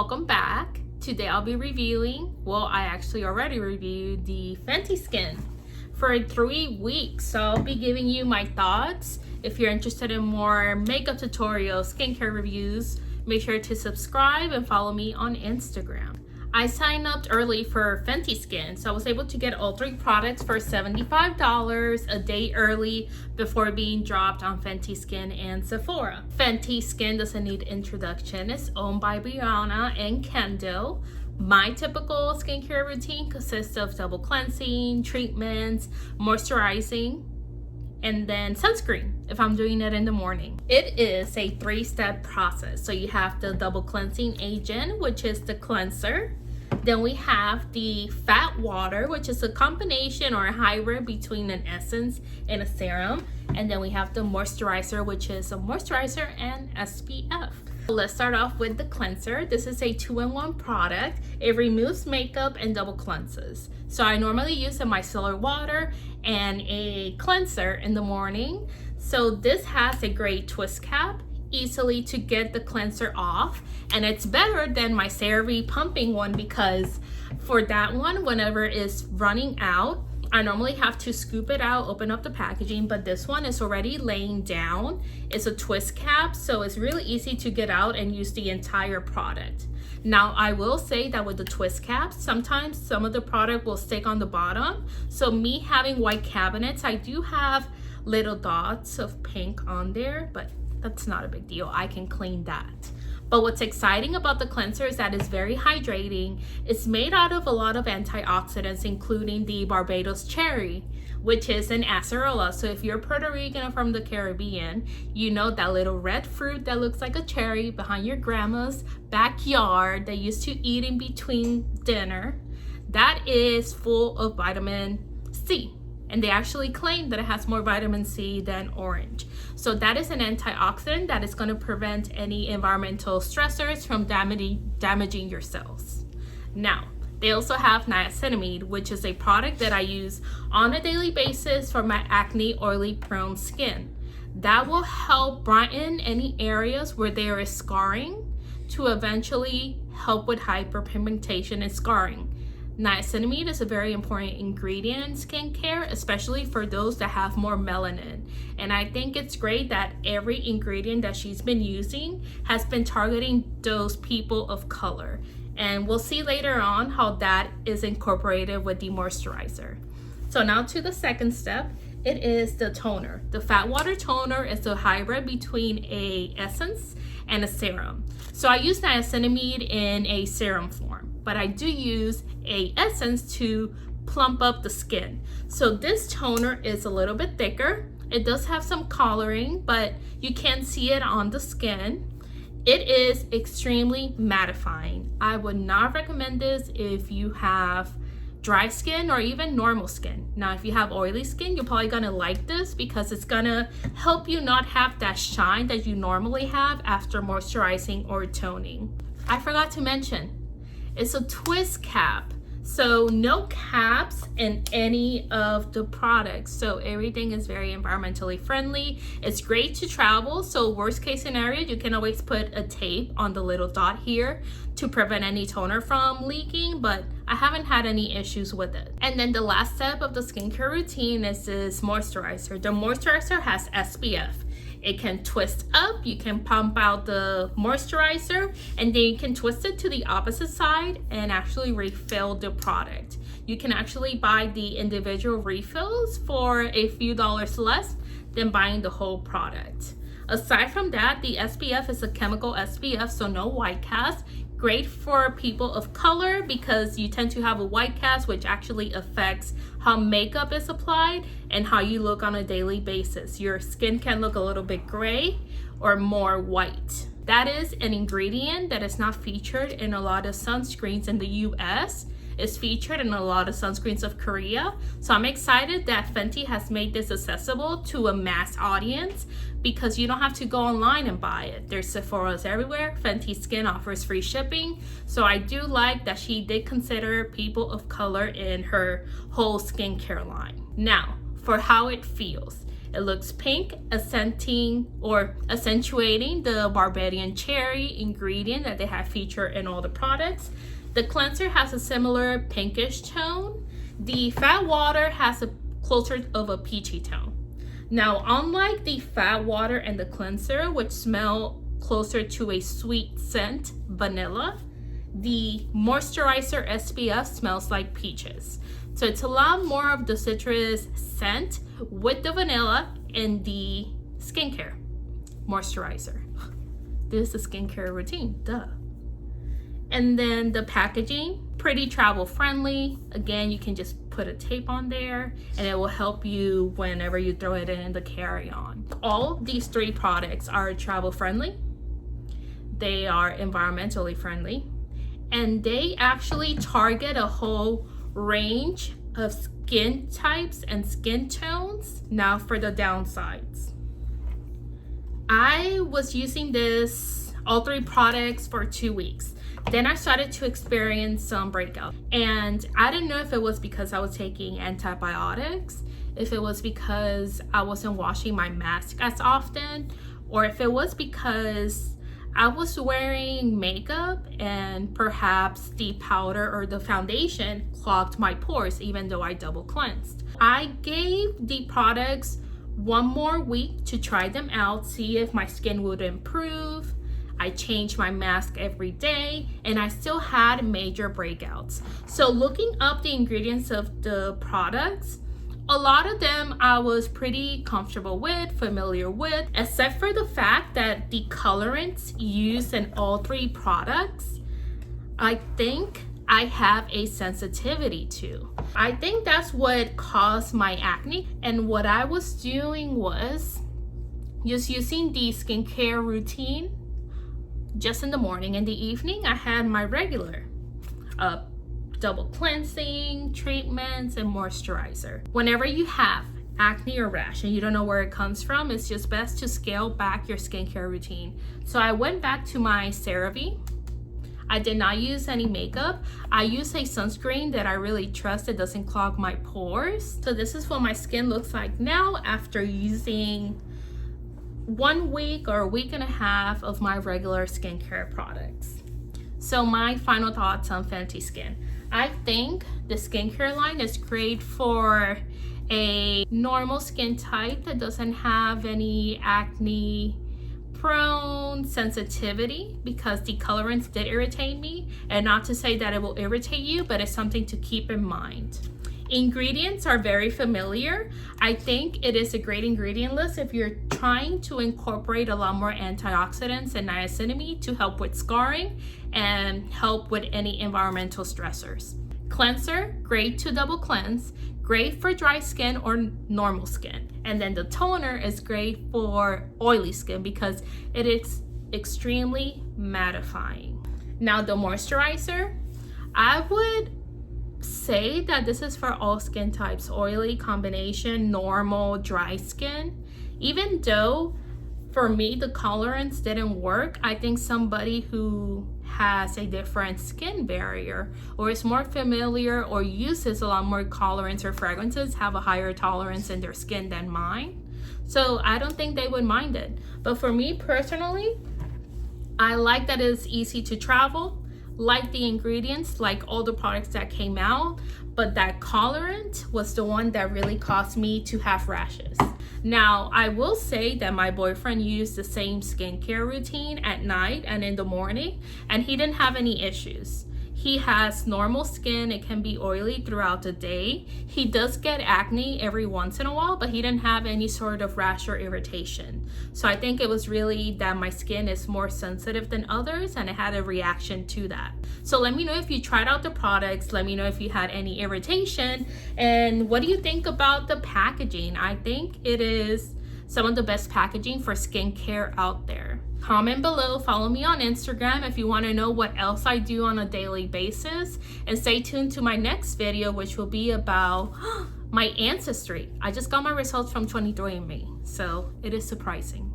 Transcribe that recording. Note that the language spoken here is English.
Welcome back. Today I'll be reviewing, I actually already reviewed the Fenty Skin for 3 weeks. So I'll be giving you my thoughts. If you're interested in more makeup tutorials, skincare reviews, make sure to subscribe and follow me on Instagram. I signed up early for Fenty Skin, so I was able to get all 3 products for $75 a day early before being dropped on Fenty Skin and Sephora. Fenty Skin doesn't need introduction. It's owned by Brianna and Kendall. My typical skincare routine consists of double cleansing, treatments, moisturizing, and then sunscreen if I'm doing it in the morning. It is a 3-step process. So you have the double cleansing agent, which is the cleanser. Then we have the fat water, which is a combination or a hybrid between an essence and a serum. And then we have the moisturizer, which is a moisturizer and SPF. Let's start off with the cleanser. This is a 2-in-1 product. It removes makeup and double cleanses. So I normally use a micellar water and a cleanser in the morning. So this has a great twist cap, easily to get the cleanser off, and it's better than my CeraVe pumping one because for that one, whenever it's running out, I normally have to scoop it out, open up the packaging, but this one is already laying down. It's a twist cap, so it's really easy to get out and use the entire product. Now, I will say that with the twist caps, sometimes some of the product will stick on the bottom. So me having white cabinets, I do have little dots of pink on there, but that's not a big deal. I can clean that. But what's exciting about the cleanser is that it's very hydrating. It's made out of a lot of antioxidants, including the Barbados cherry, which is an acerola. So if you're Puerto Rican or from the Caribbean, you know that little red fruit that looks like a cherry behind your grandma's backyard they used to eat in between dinner. That is full of vitamin C. And they actually claim that it has more vitamin C than orange. So that is an antioxidant that is going to prevent any environmental stressors from damaging your cells. Now, they also have niacinamide, which is a product that I use on a daily basis for my acne, oily, prone skin. That will help brighten any areas where there is scarring to eventually help with hyperpigmentation and scarring. Niacinamide is a very important ingredient in skincare, especially for those that have more melanin. And I think it's great that every ingredient that she's been using has been targeting those people of color. And we'll see later on how that is incorporated with the moisturizer. So now to the second step, it is the toner. The fat water toner is a hybrid between a essence and a serum. So I use niacinamide in a serum form, but I do use a essence to plump up the skin. So this toner is a little bit thicker. It does have some coloring, but you can see it on the skin. It is extremely mattifying. I would not recommend this if you have dry skin or even normal skin. Now, if you have oily skin, you're probably gonna like this because it's gonna help you not have that shine that you normally have after moisturizing or toning. I forgot to mention, it's a twist cap. So no caps in any of the products. So everything is very environmentally friendly. It's great to travel. So worst case scenario, you can always put a tape on the little dot here to prevent any toner from leaking, but I haven't had any issues with it. And then the last step of the skincare routine is this moisturizer. The moisturizer has SPF. It can twist up, you can pump out the moisturizer, and then you can twist it to the opposite side and actually refill the product. You can actually buy the individual refills for a few dollars less than buying the whole product. Aside from that, the SPF is a chemical SPF, so no white cast. Great for people of color because you tend to have a white cast, which actually affects how makeup is applied and how you look on a daily basis. Your skin can look a little bit gray or more white. That is an ingredient that is not featured in a lot of sunscreens in the US. It's featured in a lot of sunscreens of Korea. So I'm excited that Fenty has made this accessible to a mass audience because you don't have to go online and buy it. There's Sephora's everywhere. Fenty Skin offers free shipping. So I do like that she did consider people of color in her whole skincare line. Now, for how it feels. It looks pink, accentuating the Barbadian cherry ingredient that they have featured in all the products. The cleanser has a similar pinkish tone. The fat water has a closer of a peachy tone. Now, unlike the fat water and the cleanser, which smell closer to a sweet scent, vanilla, the moisturizer SPF smells like peaches. So it's a lot more of the citrus scent with the vanilla in the skincare moisturizer. This is a skincare routine, duh. And then the packaging, pretty travel friendly. Again, you can just put a tape on there and it will help you whenever you throw it in the carry-on. All these 3 products are travel friendly. They are environmentally friendly. And they actually target a whole range of skin types and skin tones. Now for the downsides. I was using all 3 products for 2 weeks. Then I started to experience some breakout. And I didn't know if it was because I was taking antibiotics, if it was because I wasn't washing my mask as often, or if it was because I was wearing makeup and perhaps the powder or the foundation clogged my pores even though I double cleansed. I gave the products 1 more week to try them out, see if my skin would improve. I changed my mask every day and I still had major breakouts. So looking up the ingredients of the products, a lot of them I was pretty comfortable with, familiar with, except for the fact that the colorants used in all 3 products, I think I have a sensitivity to. I think that's what caused my acne. And what I was doing was just using the skincare routine just in the morning. In the evening, I had my regular double cleansing, treatments, and moisturizer. Whenever you have acne or rash and you don't know where it comes from, it's just best to scale back your skincare routine. So I went back to my CeraVe. I did not use any makeup. I use a sunscreen that I really trust. It doesn't clog my pores. So this is what my skin looks like now after using 1 week or a week and a half of my regular skincare products. So my final thoughts on Fenty Skin. I think the skincare line is great for a normal skin type that doesn't have any acne prone sensitivity, because the colorants did irritate me, and not to say that it will irritate you, but it's something to keep in mind. Ingredients are very familiar. I think it is a great ingredient list if you're trying to incorporate a lot more antioxidants and niacinamide to help with scarring and help with any environmental stressors. Cleanser, great to double cleanse, great for dry skin or normal skin. And then the toner is great for oily skin because it is extremely mattifying. Now the moisturizer, I would say that this is for all skin types, oily, combination, normal, dry skin. Even though for me the colorants didn't work, I think somebody who has a different skin barrier or is more familiar or uses a lot more colorants or fragrances have a higher tolerance in their skin than mine. So I don't think they would mind it. But for me personally, I like that it's easy to travel, like the ingredients, like all the products that came out, but that colorant was the one that really caused me to have rashes. Now, I will say that my boyfriend used the same skincare routine at night and in the morning, and he didn't have any issues. He has normal skin. It can be oily throughout the day. He does get acne every once in a while, but he didn't have any sort of rash or irritation. So I think it was really that my skin is more sensitive than others and it had a reaction to that. So let me know if you tried out the products. Let me know if you had any irritation. And what do you think about the packaging? I think it is some of the best packaging for skincare out there. Comment below, follow me on Instagram if you want to know what else I do on a daily basis, and stay tuned to my next video, which will be about my ancestry. I just got my results from 23andMe, so it is surprising.